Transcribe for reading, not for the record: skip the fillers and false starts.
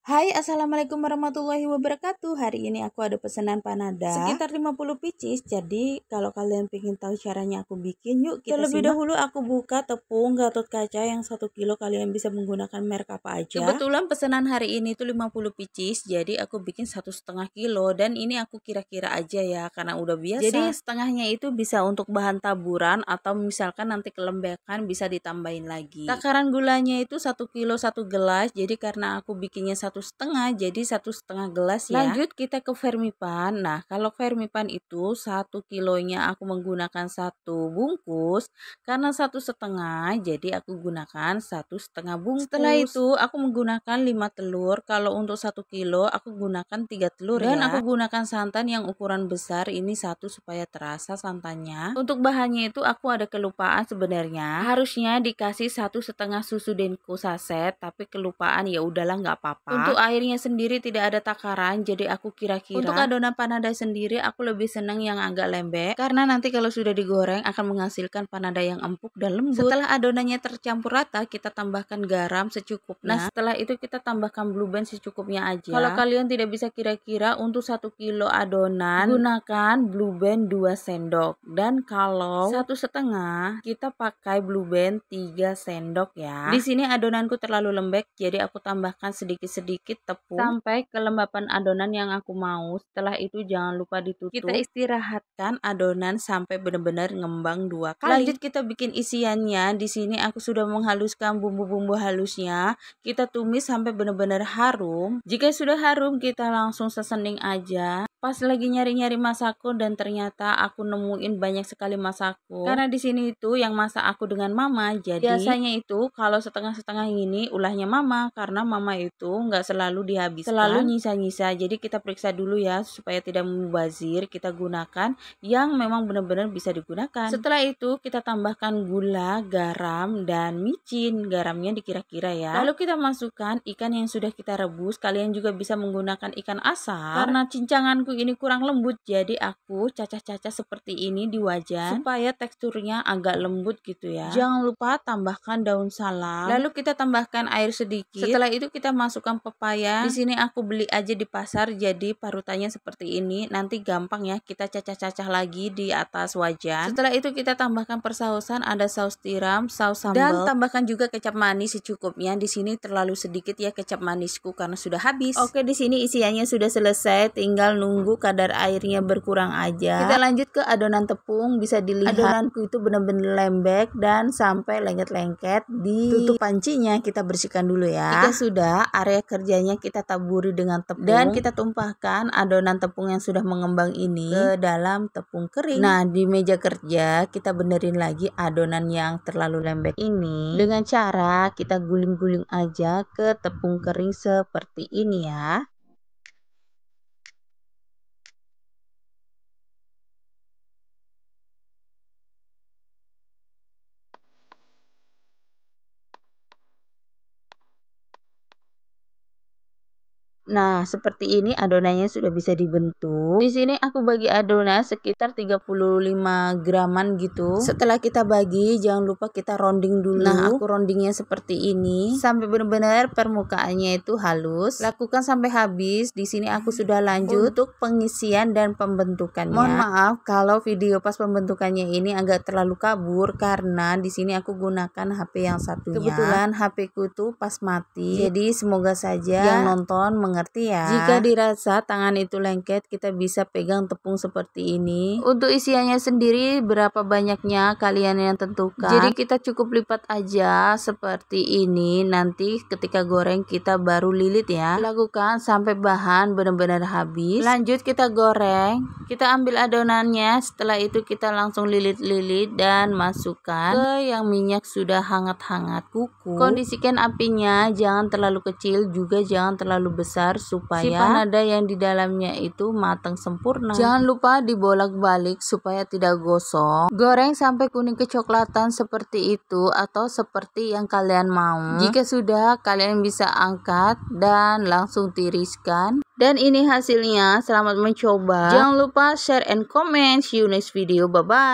Hai, assalamualaikum warahmatullahi wabarakatuh. Hari ini aku ada pesanan panada sekitar 50 pieces. Jadi kalau kalian pengen tahu caranya aku bikin, yuk kita terlebih dahulu aku buka tepung Gatot Kaca yang 1 kilo. Kalian bisa menggunakan merek apa aja. Kebetulan pesanan hari ini tuh 50 pieces, jadi aku bikin 1,5 kilo. Dan ini aku kira-kira aja ya, karena udah biasa. Jadi setengahnya itu bisa untuk bahan taburan, atau misalkan nanti kelembekan bisa ditambahin lagi. Takaran gulanya itu 1 kilo 1 gelas. Jadi karena aku bikinnya 1,5, jadi 1,5 gelas ya. Lanjut kita ke vermipan. Nah, kalau vermipan itu 1 kilonya aku menggunakan 1 bungkus, karena 1,5 jadi aku gunakan 1,5 bungkus. Setelah itu aku menggunakan 5 telur. Kalau untuk 1 kilo aku gunakan 3 telur dan ya. Aku gunakan santan yang ukuran besar, ini 1 supaya terasa santannya. Untuk bahannya itu aku ada kelupaan sebenarnya. Harusnya dikasih 1,5 susu Denko saset, tapi kelupaan, ya udahlah nggak apa-apa. Untuk airnya sendiri tidak ada takaran, jadi aku kira-kira untuk adonan panada sendiri aku lebih senang yang agak lembek, karena nanti kalau sudah digoreng akan menghasilkan panada yang empuk dan lembut. Setelah adonannya tercampur rata, kita tambahkan garam secukupnya. Nah, setelah itu kita tambahkan blue band secukupnya aja. Kalau kalian tidak bisa kira-kira, untuk 1 kilo adonan gunakan blue band 2 sendok, dan kalau 1,5 kita pakai blue band 3 sendok ya. Di sini adonanku terlalu lembek, jadi aku tambahkan sedikit-sedikit tepung sampai kelembapan adonan yang aku mau. Setelah itu jangan lupa ditutup. Kita istirahatkan adonan sampai benar-benar ngembang 2 kali. Lanjut kita bikin isiannya. Di sini aku sudah menghaluskan bumbu-bumbu halusnya. Kita tumis sampai benar-benar harum. Jika sudah harum, kita langsung sesening aja. Pas lagi nyari-nyari masako, dan ternyata aku nemuin banyak sekali masako. Karena di sini itu yang masak aku dengan mama. Jadi biasanya itu kalau setengah-setengah ini ulahnya mama, karena mama itu nggak selalu dihabiskan, selalu nyisa-nyisa. Jadi kita periksa dulu ya supaya tidak mubazir. Kita gunakan yang memang benar-benar bisa digunakan. Setelah itu kita tambahkan gula, garam, dan micin. Garamnya dikira-kira ya. Lalu kita masukkan ikan yang sudah kita rebus. Kalian juga bisa menggunakan ikan asar. Karena cincanganku ini kurang lembut, jadi aku cacah-cacah seperti ini di wajan supaya teksturnya agak lembut gitu ya. Jangan lupa tambahkan daun salam. Lalu kita tambahkan air sedikit. Setelah itu kita masukkan pepaya. Di sini aku beli aja di pasar, jadi parutannya seperti ini. Nanti gampang ya, kita cacah-cacah lagi di atas wajan. Setelah itu kita tambahkan persausan, ada saus tiram, saus sambal, dan tambahkan juga kecap manis secukupnya. Di sini terlalu sedikit ya kecap manisku karena sudah habis. Oke, di sini isiannya sudah selesai, tinggal nunggu kadar airnya berkurang aja. Kita lanjut ke adonan tepung. Bisa dilihat adonanku itu benar-benar lembek dan sampai lengket-lengket. Ditutup pancinya, kita bersihkan dulu ya. Jika sudah, area kerjanya kita taburi dengan tepung dan kita tumpahkan adonan tepung yang sudah mengembang ini ke dalam tepung kering. Nah, di meja kerja kita benerin lagi adonan yang terlalu lembek ini dengan cara kita guling-guling aja ke tepung kering seperti ini ya. Nah, seperti ini adonannya sudah bisa dibentuk. Di sini aku bagi adonan sekitar 35 graman gitu. Setelah kita bagi, jangan lupa kita rounding dulu. Nah, aku roundingnya seperti ini sampai benar-benar permukaannya itu halus. Lakukan sampai habis. Di sini aku sudah lanjut untuk pengisian dan pembentukannya. Mohon maaf kalau video pas pembentukannya ini agak terlalu kabur karena di sini aku gunakan HP yang satunya. Kebetulan HP ku tuh pas mati. Jadi semoga saja yang nonton mengerti ya. Jika dirasa tangan itu lengket, kita bisa pegang tepung seperti ini. Untuk isiannya sendiri berapa banyaknya kalian yang tentukan. Jadi kita cukup lipat aja seperti ini. Nanti ketika goreng kita baru lilit ya. Lakukan sampai bahan benar-benar habis. Lanjut kita goreng. Kita ambil adonannya. Setelah itu kita langsung lilit-lilit dan masukkan ke yang minyak sudah hangat-hangat kuku. Kondisikan apinya jangan terlalu kecil, juga jangan terlalu besar supaya si panada yang di dalamnya itu matang sempurna. Jangan lupa dibolak-balik supaya tidak gosong. Goreng sampai kuning kecoklatan seperti itu atau seperti yang kalian mau. Jika sudah, kalian bisa angkat dan langsung tiriskan. Dan ini hasilnya. Selamat mencoba. Jangan lupa share and comment. See you next video. Bye bye.